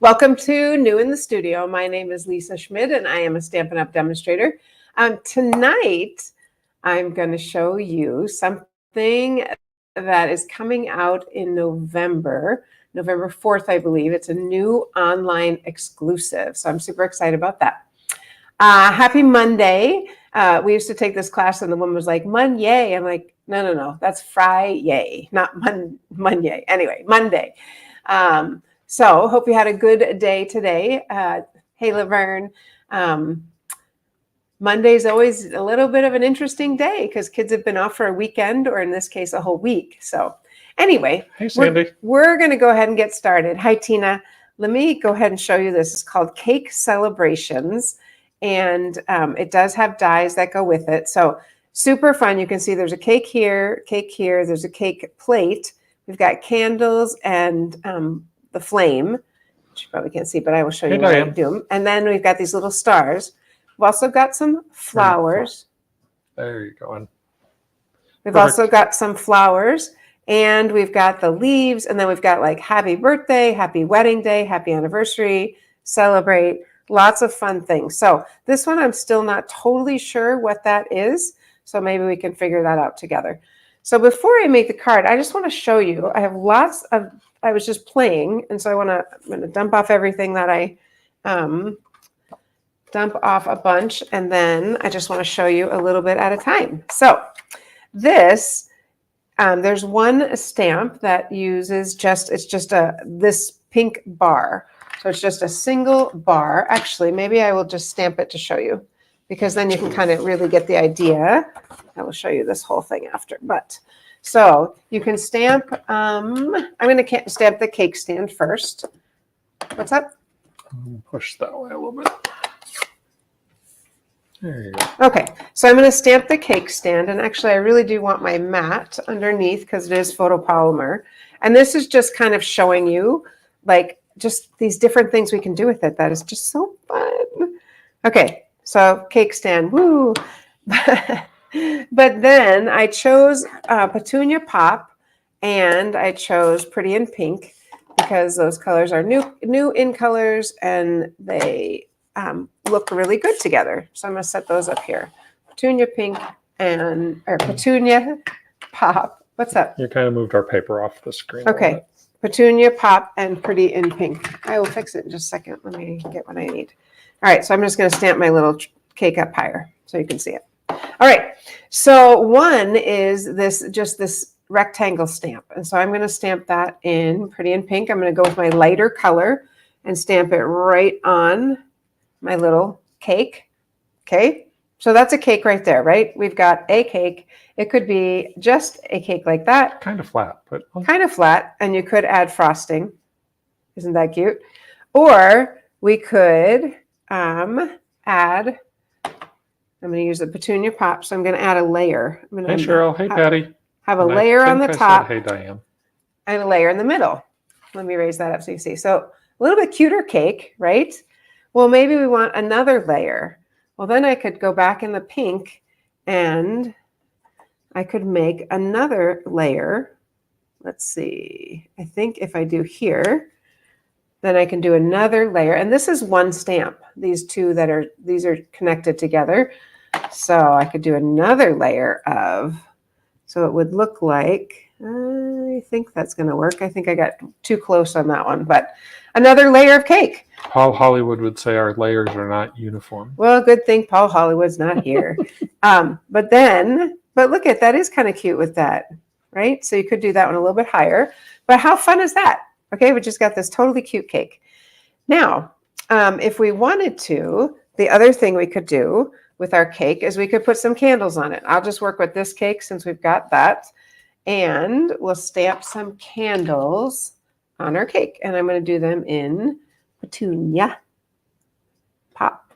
Welcome to New in the Studio. My name is Lisa Schmidt and I am a Stampin' Up! Demonstrator. Tonight, I'm going to show you something that is coming out in November 4th, I believe. It's a new online exclusive, so I'm super excited about that. Happy Monday. We used to take this class and the woman was like, Monday. I'm like, no, that's Friday, not Monday. Anyway, Monday. So hope you had a good day today. Hey, Laverne. Monday's always a little bit of an interesting day because kids have been off for a weekend, or in this case, a whole week. So anyway, hey, Sandy. We're going to go ahead and get started. Hi, Tina. Let me go ahead and show you this. It's called Cake Celebrations, and it does have dies that go with it. So super fun. You can see there's a cake here, there's a cake plate. We've got candles and the flame, which you probably can't see, but I will show you what I do. And then we've got these little stars. We've also got some flowers. There you go. We've also got some flowers, and we've got the leaves, and then we've got like happy birthday, happy wedding day, happy anniversary, celebrate, lots of fun things. So this one, I'm still not totally sure what that is. So maybe we can figure that out together. So before I make the card, I just want to show you, I have lots of, I was just playing, and so I'm going to dump off everything that I dump off a bunch, and then I just want to show you a little bit at a time. So this, there's one stamp that uses it's just this pink bar. So it's just a single bar. Actually, maybe I will just stamp it to show you, because then you can kind of really get the idea. I will show you this whole thing after, but so you can stamp, I'm going to stamp the cake stand first. What's up? Push that way a little bit. There you go. Okay, so I'm going to stamp the cake stand, and actually I really do want my mat underneath because it is photopolymer. And this is just kind of showing you like just these different things we can do with it. That is just so fun. Okay, so cake stand, woo. But then I chose Petunia Pop, and I chose Pretty in Pink because those colors are new in colors, and they look really good together. So I'm going to set those up here. Petunia Pink or Petunia Pop. What's up? You kind of moved our paper off the screen. Okay. Petunia Pop and Pretty in Pink. I will fix it in just a second. Let me get what I need. All right. So I'm just going to stamp my little cake up higher so you can see it. All right. So one is this rectangle stamp. And so I'm going to stamp that in Pretty in Pink. I'm going to go with my lighter color and stamp it right on my little cake. Okay. So that's a cake right there, right? We've got a cake. It could be just a cake like that. Kind of flat, but kind of flat. And you could add frosting. Isn't that cute? Or we could add, I'm going to use the Petunia Pop. So I'm going to add a layer. Hey, Cheryl. Hey, Patty. Have a layer on the top. Hey, Diane. And a layer in the middle. Let me raise that up so you see. So a little bit cuter cake, right? Well, maybe we want another layer. Well, then I could go back in the pink and I could make another layer. Let's see. I think if I do here, then I can do another layer. And this is one stamp. These are connected together. So I could do another layer so it would look like, I think that's going to work. I think I got too close on that one, but another layer of cake. Paul Hollywood would say our layers are not uniform. Well, good thing Paul Hollywood's not here. But look at that is kind of cute with that, right? So you could do that one a little bit higher. But how fun is that? Okay, we just got this totally cute cake. Now, if we wanted to, the other thing we could do with our cake is we could put some candles on it. I'll just work with this cake since we've got that. And we'll stamp some candles on our cake. And I'm going to do them in Petunia Pop.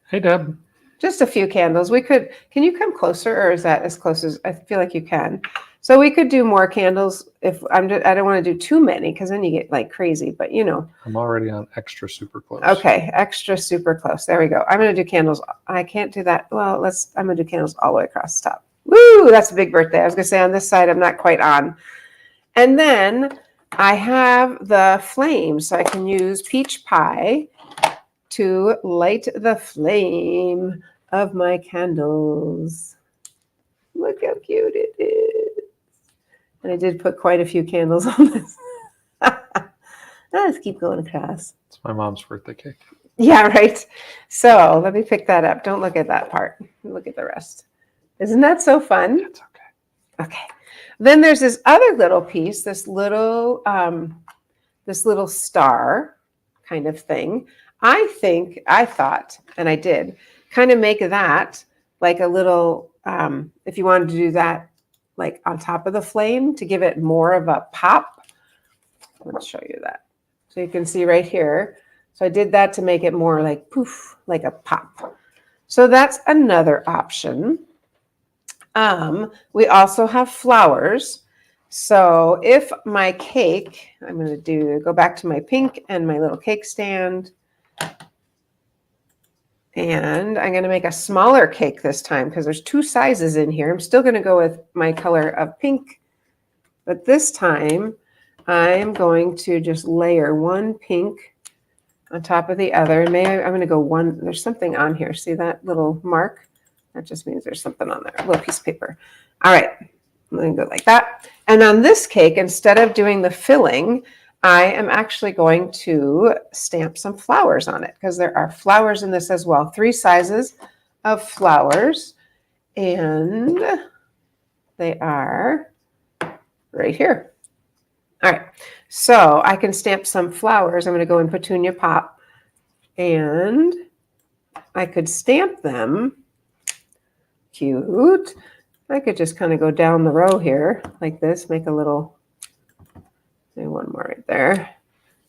Hey, Deb. Just a few candles. Can you come closer, or is that as close as, I feel like you can. So we could do more candles if I don't want to do too many because then you get like crazy, but you know. I'm already on extra super close. Okay, extra super close. There we go. I'm going to do candles. I can't do that. Well, I'm going to do candles all the way across the top. Woo, that's a big birthday. I was going to say on this side, I'm not quite on. And then I have the flame, so I can use peach pie to light the flame of my candles. Look how cute it is. And I did put quite a few candles on this. Let's keep going across. It's my mom's birthday cake. Yeah, right. So let me pick that up. Don't look at that part. Look at the rest. Isn't that so fun? It's okay. Okay. Then there's this other little piece, this little star kind of thing. I thought, and I did, kind of make that like a little, if you wanted to do that like on top of the flame to give it more of a pop. Let's show you that. So you can see right here. So I did that to make it more like poof, like a pop. So that's another option. We also have flowers. So if my cake, I'm going to go back to my pink and my little cake stand. And I'm going to make a smaller cake this time because there's 2 sizes in here. I'm still going to go with my color of pink. But this time I'm going to just layer one pink on top of the other. And maybe I'm going to go one. There's something on here. See that little mark? That just means there's something on there, a little piece of paper. All right, I'm going to go like that. And on this cake, instead of doing the filling, I am actually going to stamp some flowers on it because there are flowers in this as well. 3 sizes of flowers. And they are right here. All right, so I can stamp some flowers. I'm going to go in Petunia Pop. And I could stamp them. Cute. I could just kind of go down the row here like this, make a little, maybe one more right there.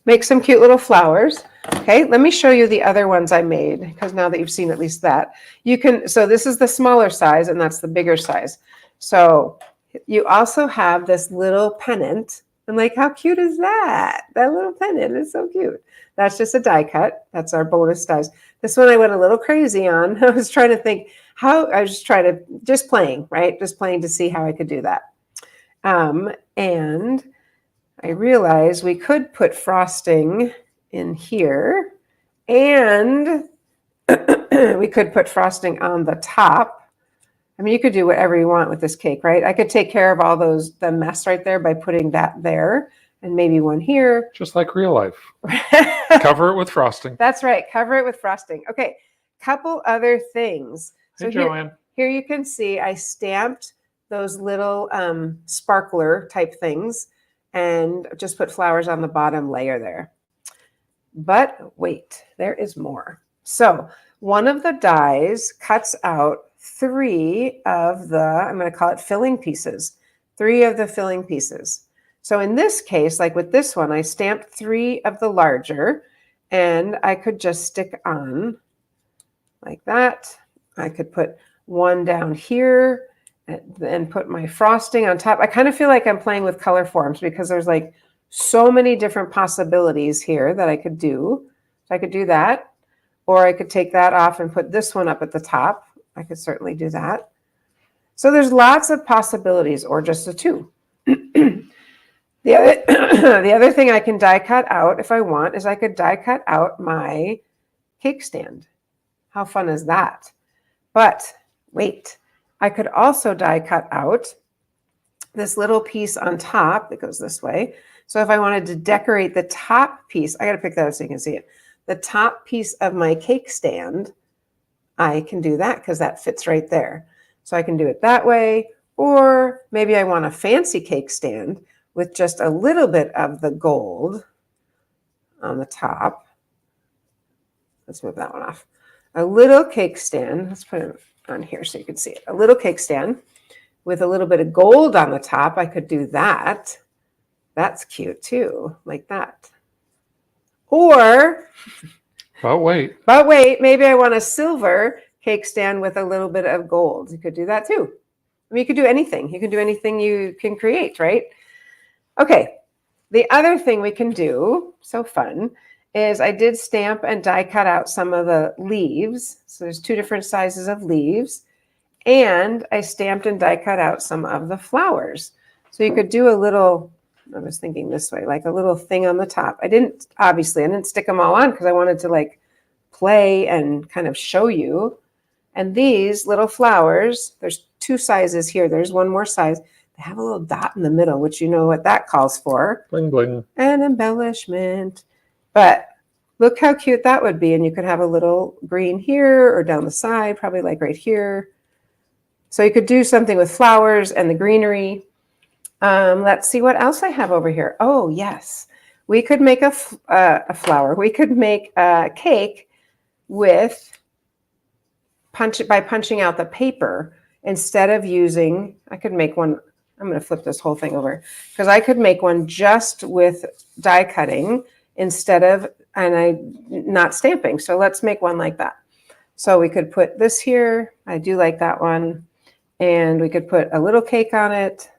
Make some cute little flowers. Okay, let me show you the other ones I made because now that you've seen at least that, you can, so this is the smaller size and that's the bigger size. So you also have this little pennant and like how cute is that? That little pennant is so cute. That's just a die cut. That's our bonus dies. This one I went a little crazy on. I was trying to think I was just playing, right? Just playing to see how I could do that. And I realized we could put frosting in here and we could put frosting on the top. I mean, you could do whatever you want with this cake, right? I could take care of all the mess right there by putting that there and maybe one here. Just like real life. Cover it with frosting. That's right. Cover it with frosting. Okay. Couple other things. Hey, So Joanne. here you can see I stamped those little sparkler type things and just put flowers on the bottom layer there. But wait, there is more. So one of the dies cuts out 3 of the, I'm going to call it filling pieces, 3 of the filling pieces. So in this case, like with this one, I stamped 3 of the larger and I could just stick on like that. I could put one down here and put my frosting on top. I kind of feel like I'm playing with color forms because there's like so many different possibilities here that I could do. So I could do that, or I could take that off and put this one up at the top. I could certainly do that. So there's lots of possibilities, or just the 2. The other thing I can die cut out if I want is I could die cut out my cake stand. How fun is that? But wait, I could also die cut out this little piece on top that goes this way. So if I wanted to decorate the top piece, I got to pick that up so you can see it. The top piece of my cake stand, I can do that because that fits right there. So I can do it that way, or maybe I want a fancy cake stand with just a little bit of the gold on the top. Let's move that one off. A little cake stand, let's put it on here so you can see it. A little cake stand with a little bit of gold on the top. I could do that. That's cute too, like that. Or, But wait, maybe I want a silver cake stand with a little bit of gold. You could do that too. I mean, you could do anything. You can do anything you can create, right? Okay, the other thing we can do, so fun, is I did stamp and die cut out some of the leaves. So there's 2 different sizes of leaves. And I stamped and die cut out some of the flowers. So you could do a little I was thinking this way, like a little thing on the top. I didn't stick them all on because I wanted to like play and kind of show you. And these little flowers, there's 2 sizes here. There's one more size. They have a little dot in the middle, which you know what that calls for. Bling bling. An embellishment. But look how cute that would be. And you could have a little green here or down the side, probably like right here. So you could do something with flowers and the greenery. Let's see what else I have over here. Oh, yes. We could make a flower. We could make a cake with by punching out the paper instead of using, I could make one, I'm going to flip this whole thing over because I could make one just with die cutting instead of, not stamping. So let's make one like that. So we could put this here. I do like that one. And we could put a little cake on it.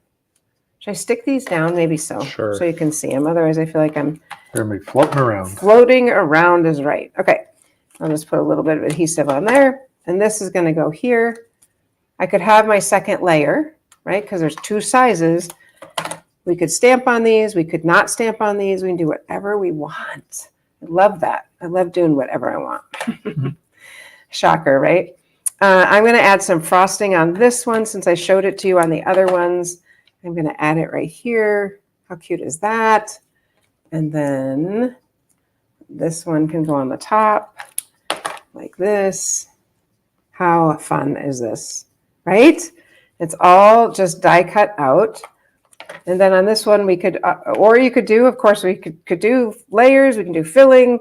Should I stick these down? Maybe so. Sure. So you can see them. Otherwise, I feel like I'm They're going to be floating around. floating around is right. Okay. I'll just put a little bit of adhesive on there. And this is going to go here. I could have my second layer, right? Because there's 2 sizes. We could stamp on these. We could not stamp on these. We can do whatever we want. I love that. I love doing whatever I want. Shocker, right? I'm going to add some frosting on this one since I showed it to you on the other ones. I'm going to add it right here. How cute is that? And then this one can go on the top like this. How fun is this, right? It's all just die cut out. And then on this one we could, or you could do, of course, we could do layers. We can do filling,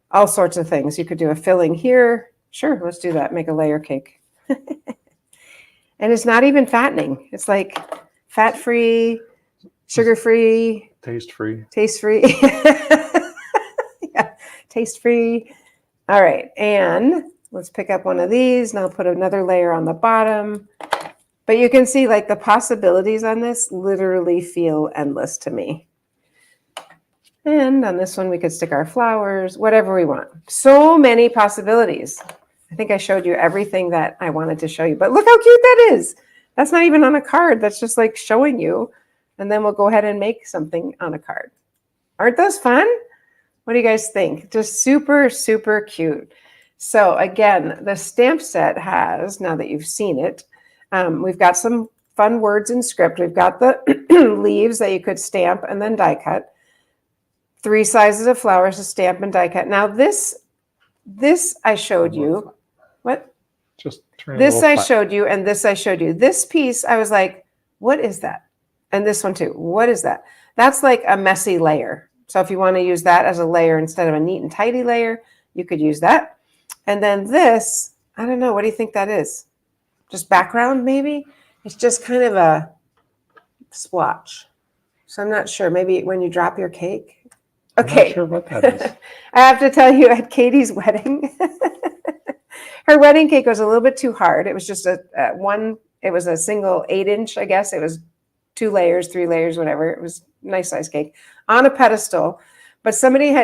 all sorts of things. You could do a filling here. Sure, let's do that. Make a layer cake. And it's not even fattening. It's like fat-free, sugar-free. Taste-free. Taste-free. Yeah, taste-free. All right, and let's pick up one of these, and I'll put another layer on the bottom. But you can see like the possibilities on this literally feel endless to me. And on this one, we could stick our flowers, whatever we want. So many possibilities. I think I showed you everything that I wanted to show you, but look how cute that is. That's not even on a card. That's just like showing you. And then we'll go ahead and make something on a card. Aren't those fun? What do you guys think? Just super, super cute. So again, the stamp set has, now that you've seen it, we've got some fun words in script. We've got the leaves that you could stamp and then die cut. 3 sizes of flowers to stamp and die cut. Now this I showed you. What? Just turn it This a I little flat. showed you and this I showed you. This piece, I was like, what is that? And this one too. What is that? That's like a messy layer. So if you want to use that as a layer instead of a neat and tidy layer, you could use that. And then this, I don't know. What do you think that is? Just background, maybe? It's just kind of a splotch. So I'm not sure. Maybe when you drop your cake. I'm Okay. not sure what that is. I have to tell you, at Katie's wedding, her wedding cake was a little bit too hard. It was just it was a single 8-inch, I guess. It was 2 layers, 3 layers, whatever. It was a nice size cake on a pedestal. But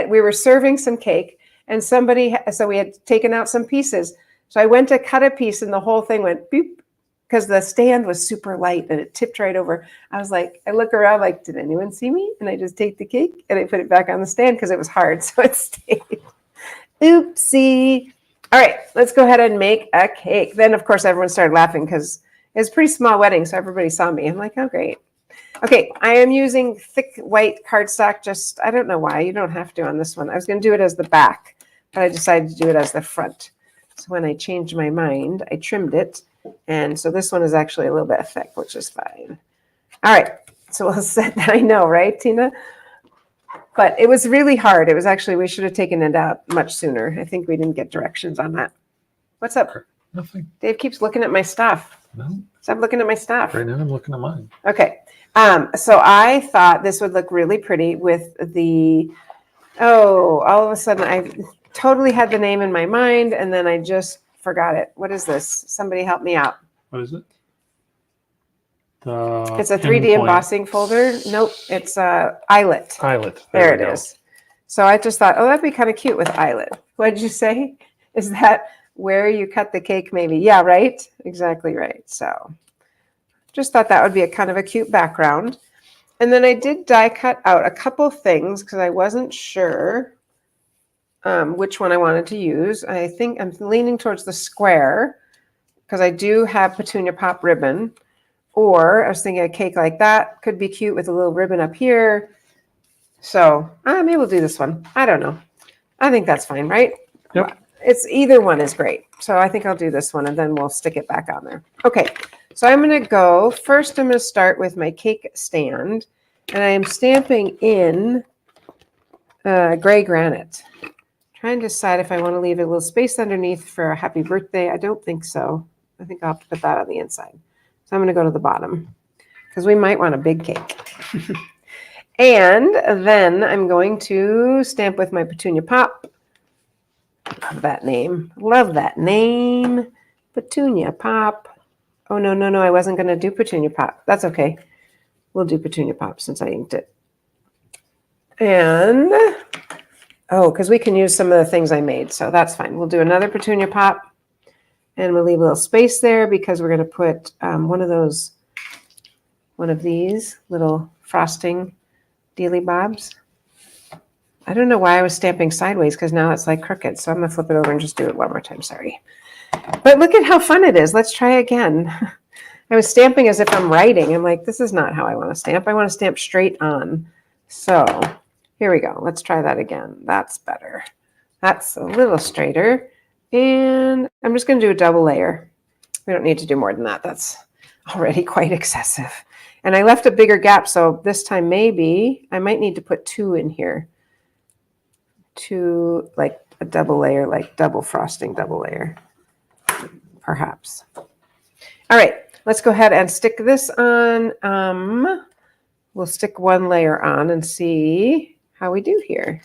we were serving some cake and so we had taken out some pieces. So I went to cut a piece and the whole thing went boop because the stand was super light and it tipped right over. I was like, I look around like, did anyone see me? And I just take the cake and I put it back on the stand because it was hard. So it stayed. Oopsie. All right, let's go ahead and make a cake. Then, of course, everyone started laughing because it was a pretty small wedding. So everybody saw me. I'm like, oh, great. Okay, I am using thick white cardstock. Just, I don't know why. You don't have to on this one. I was going to do it as the back, but I decided to do it as the front. So when I changed my mind, I trimmed it. And so this one is actually a little bit thick, which is fine. All right, so we'll set that. I know, right, Tina? But it was really hard. It was actually, we should have taken it out much sooner. I think we didn't get directions on that. What's up? Nothing. Dave keeps looking at my stuff. No. Stop looking at my stuff. Right now I'm looking at mine. Okay. So I thought this would look really pretty with the, all of a sudden I totally had the name in my mind and then I just forgot it. What is this? Somebody help me out. What is it? It's a 3D embossing folder. Nope. It's a eyelet. Eyelet. There we it go. is. So I just thought, oh, that'd be kind of cute with eyelet. What did you say? Is that where you cut the cake maybe? Yeah, right? Exactly right. So just thought that would be a kind of a cute background. And then I did die cut out a couple things because I wasn't sure which one I wanted to use. I think I'm leaning towards the square because I do have petunia pop ribbon. Or I was thinking a cake like that could be cute with a little ribbon up here. So maybe we'll do this one. I don't know. I think that's fine, right? Yep. It's either one is great. So I think I'll do this one and then we'll stick it back on there. Okay. So I'm going to go first. I'm going to start with my cake stand and I am stamping in gray granite. Trying to decide if I want to leave a little space underneath for a happy birthday. I don't think so. I think I'll have to put that on the inside. So I'm going to go to the bottom because we might want a big cake. And then I'm going to stamp with my Petunia Pop. Love that name. Love that name. Petunia Pop. Oh, no, no, no. I wasn't going to do Petunia Pop. That's okay. We'll do Petunia Pop since I inked it. And, because we can use some of the things I made. So that's fine. We'll do another Petunia Pop. And we'll leave a little space there because we're going to put one of these little frosting dealy bobs. I don't know why I was stamping sideways because now it's like crooked. So I'm going to flip it over and just do it one more time. Sorry. But look at how fun it is. Let's try again. I was stamping as if I'm writing. I'm like, this is not how I want to stamp. I want to stamp straight on. So here we go. Let's try that again. That's better. That's a little straighter. And I'm just going to do a double layer. We don't need to do more than that. That's already quite excessive. And I left a bigger gap, so this time maybe I might need to put 2 in here. 2, like a double layer, like double frosting, double layer, perhaps. All right, let's go ahead and stick this on. We'll stick 1 layer on and see how we do here.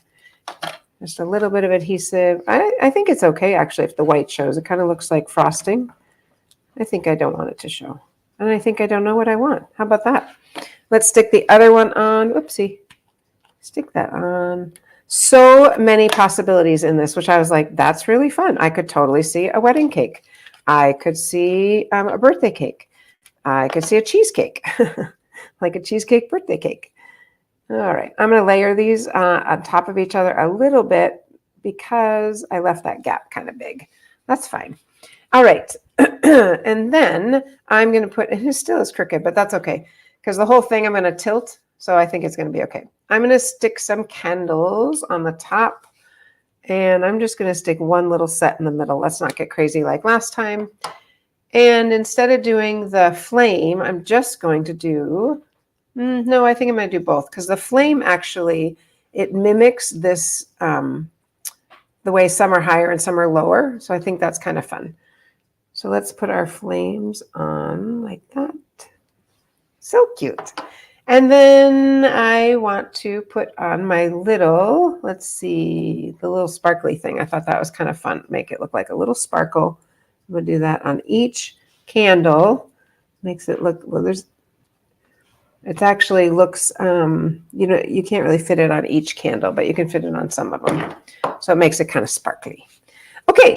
Just a little bit of adhesive. I think it's okay, actually, if the white shows. It kind of looks like frosting. I think I don't want it to show. And I think I don't know what I want. How about that? Let's stick the other one on. Oopsie. Stick that on. So many possibilities in this, which I was like, that's really fun. I could totally see a wedding cake. I could see a birthday cake. I could see a cheesecake, like a cheesecake birthday cake. All right, I'm going to layer these on top of each other a little bit because I left that gap kind of big. That's fine. All right, and then I'm going to put, and it still is crooked, but that's okay because the whole thing I'm going to tilt, so I think it's going to be okay. I'm going to stick some candles on the top, and I'm just going to stick 1 little set in the middle. Let's not get crazy like last time. And instead of doing the flame, I'm just going to do... no, I think I'm going to do both because the flame actually, it mimics this, the way some are higher and some are lower. So I think that's kind of fun. So let's put our flames on like that. So cute. And then I want to put on my little, let's see, the little sparkly thing. I thought that was kind of fun. Make it look like a little sparkle. I'm going to do that on each candle. Makes it look, well, it actually looks, you can't really fit it on each candle, but you can fit it on some of them. So it makes it kind of sparkly. Okay,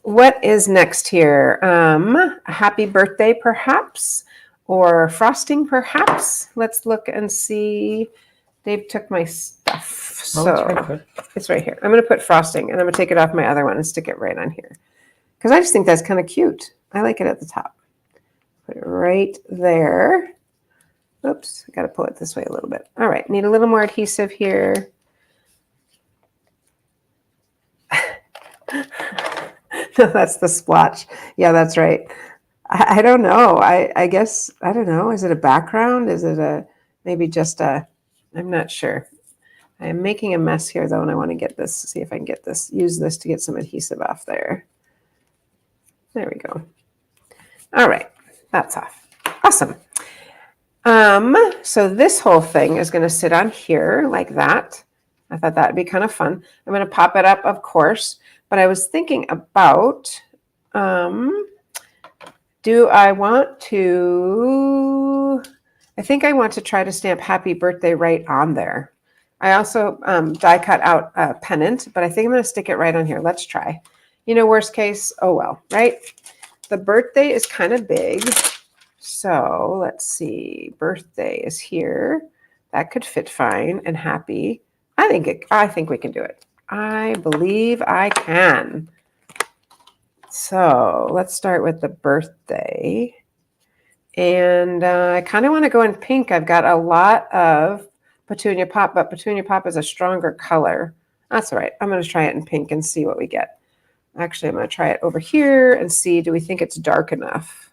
what is next here? A happy birthday, perhaps, or frosting, perhaps. Let's look and see. Dave took my stuff, so it's right here. I'm going to put frosting, and I'm going to take it off my other one and stick it right on here because I just think that's kind of cute. I like it at the top. Put it right there. Oops, I got to pull it this way a little bit. All right, need a little more adhesive here. No, that's the splotch. Yeah, that's right. I don't know. I guess, I don't know. Is it a background? Is it maybe just I'm not sure. I am making a mess here though, and I want to get this, see if I can get this, use this to get some adhesive off there. There we go. All right, that's off. Awesome. So this whole thing is going to sit on here like that. I thought that'd be kind of fun. I'm going to pop it up, of course, but I was thinking about, do I want to, I think I want to try to stamp happy birthday right on there. I also die cut out a pennant, but I think I'm going to stick it right on here. Let's try. You know, worst case, oh well, right? The birthday is kind of big. So let's see, birthday is here. That could fit fine and happy. I think we can do it. I believe I can. So let's start with the birthday. And I kind of want to go in pink. I've got a lot of Petunia Pop, but Petunia Pop is a stronger color. That's all right. I'm going to try it in pink and see what we get. Actually, I'm going to try it over here and see, do we think it's dark enough?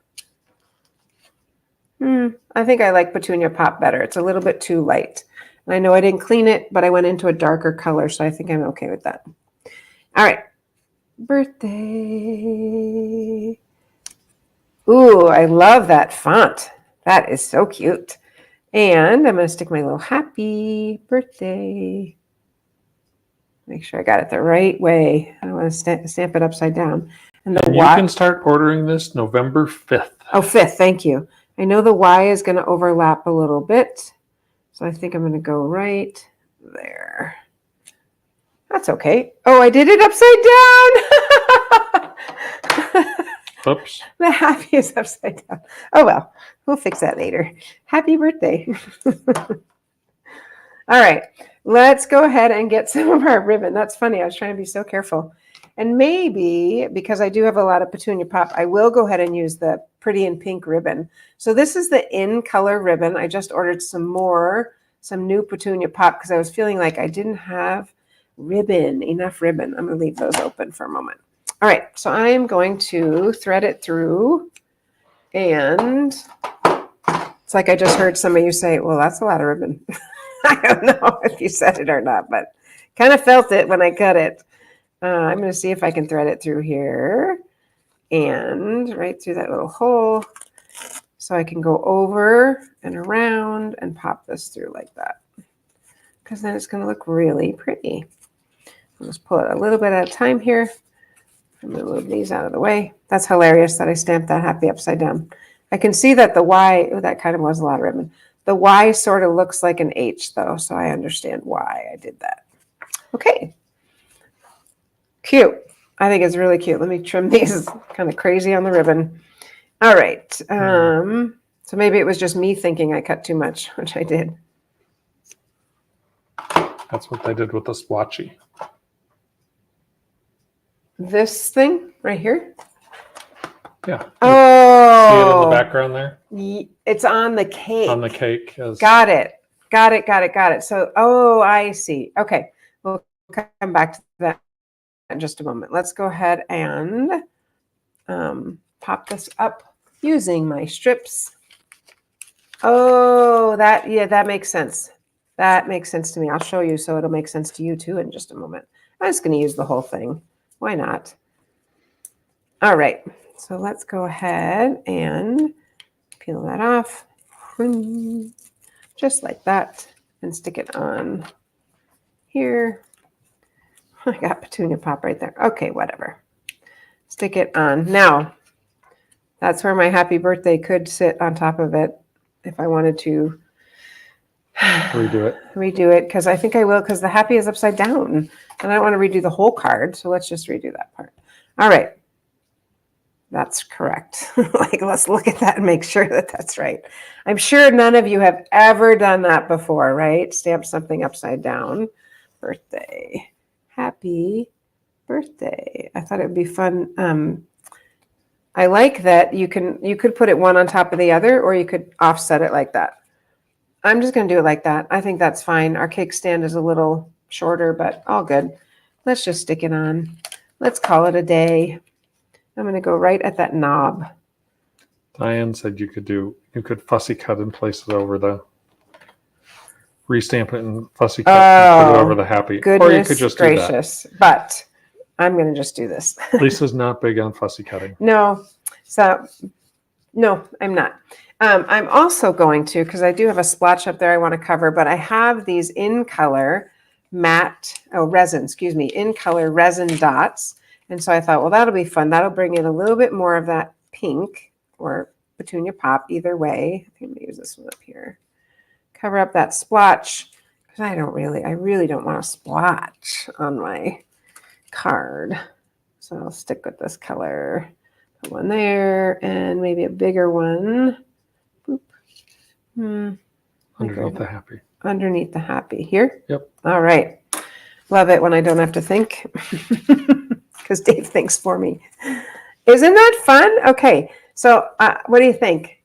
I think I like Petunia Pop better. It's a little bit too light. And I know I didn't clean it, but I went into a darker color, so I think I'm okay with that. All right. Birthday. Ooh, I love that font. That is so cute. And I'm going to stick my little happy birthday. Make sure I got it the right way. I don't want to stamp it upside down. And the You Y. can start ordering this November 5th. Oh, 5th. Thank you. I know the Y is going to overlap a little bit. So I think I'm going to go right there. That's okay. Oh, I did it upside down. Oops. The happy is upside down. Oh, well, we'll fix that later. Happy birthday. All right, let's go ahead and get some of our ribbon. That's funny. I was trying to be so careful. And maybe, because I do have a lot of Petunia Pop, I will go ahead and use the Pretty in Pink ribbon. So this is the in color ribbon. I just ordered some new Petunia Pop because I was feeling like I didn't have enough ribbon. I'm going to leave those open for a moment. All right, so I'm going to thread it through, and it's like I just heard some of you say, well, that's a lot of ribbon. I don't know if you said it or not, but kind of felt it when I cut it. I'm going to see if I can thread it through here and right through that little hole so I can go over and around and pop this through like that, because then it's going to look really pretty. I'll just pull it a little bit at a time here. I'm going to move these out of the way. That's hilarious that I stamped that happy upside down. I can see that the Y, that kind of was a lot of ribbon. The Y sort of looks like an H though, so I understand why I did that. Okay. Cute. I think it's really cute. Let me trim these. Kind of crazy on the ribbon. All right. So maybe it was just me thinking I cut too much, which I did. That's what they did with the splotchy. This thing right here. Yeah. Oh. See it in the background there? It's on the cake. On the cake. Got it. Got it. So, oh, I see. Okay. We'll come back to that in just a moment. Let's go ahead and pop this up using my strips. Oh, that makes sense. That makes sense to me. I'll show you so it'll make sense to you too in just a moment. I'm just going to use the whole thing. Why not? All right. So let's go ahead and peel that off. Just like that. And stick it on here. I got Petunia Pop right there. Okay, whatever. Stick it on. Now, that's where my happy birthday could sit on top of it if I wanted to redo it, because I think I will, because the happy is upside down and I don't want to redo the whole card. So let's just redo that part. All right. That's correct. Like, let's look at that and make sure that that's right. I'm sure none of you have ever done that before, right? Stamp something upside down. Birthday. Happy birthday. I thought it would be fun. I like that you could put it one on top of the other, or you could offset it like that. I'm just going to do it like that. I think that's fine. Our cake stand is a little shorter, but all good. Let's just stick it on. Let's call it a day. I'm going to go right at that knob. Diane said you could fussy cut and place it over the, restamp it and fussy cut and put it over the happy. Goodness Or you could just gracious. do that. But I'm going to just do this. Lisa's not big on fussy cutting. No, I'm not. I'm also going to, because I do have a splotch up there I want to cover, but I have these in color resin dots. And so I thought, well, that'll be fun. That'll bring in a little bit more of that pink or Petunia Pop, either way. I think I'm going to use this one up here. Cover up that splotch, because I really don't want a splotch on my card. So I'll stick with this color. Put one there and maybe a bigger one. Boop. Underneath the happy. underneath the happy here. Yep. All right. Love it when I don't have to think because Dave thinks for me. Isn't that fun? Okay. So what do you think?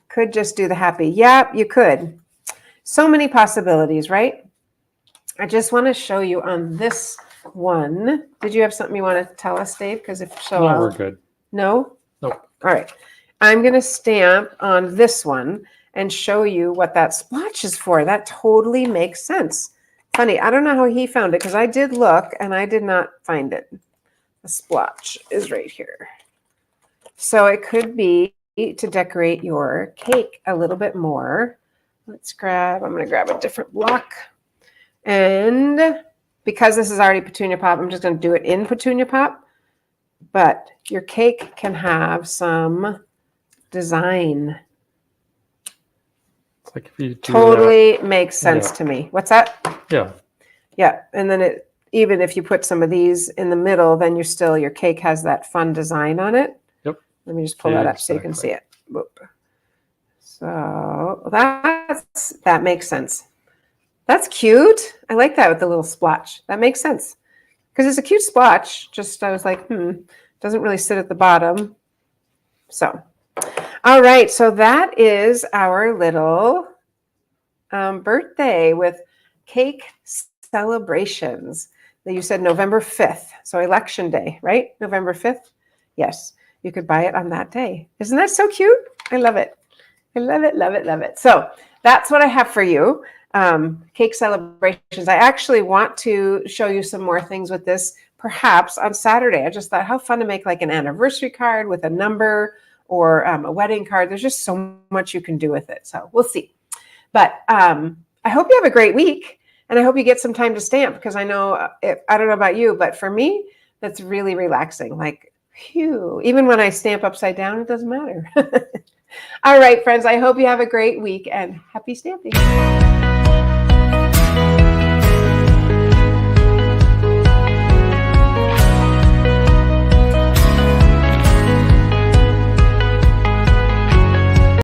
Could just do the happy. Yeah, you could. So many possibilities, right? I just want to show you on this one. Did you have something you want to tell us, Dave? Because if so, No, we're good. No? Nope. All right. I'm going to stamp on this one and show you what that splotch is for. That totally makes sense. Funny, I don't know how he found it because I did look and I did not find it. The splotch is right here. So it could be to decorate your cake a little bit more. I'm going to grab a different block. And because this is already Petunia Pop, I'm just going to do it in Petunia Pop. But your cake can have some design. It's like if you do Totally makes sense Yeah. to me. What's that? that, yeah, Yeah. And then even if you put some of these in the middle, then your cake has that fun design on it. Yep. Let me just pull that up so you can see Exactly. it. Whoop. So that makes sense. That's cute. I like that with the little splotch. That makes sense. Because it's a cute splotch. Just I was like, doesn't really sit at the bottom. So, all right. So that is our little birthday with cake celebrations. You said November 5th. So election day, right? November 5th. Yes. You could buy it on that day. Isn't that so cute? I love it. I love it, love it, love it. So that's what I have for you. Cake celebrations. I actually want to show you some more things with this perhaps on Saturday. I just thought how fun to make like an anniversary card with a number or a wedding card. There's just so much you can do with it. So we'll see. But I hope you have a great week and I hope you get some time to stamp because I know, I don't know about you, but for me, that's really relaxing. Like, phew, even when I stamp upside down, it doesn't matter. All right, friends, I hope you have a great week and happy stamping.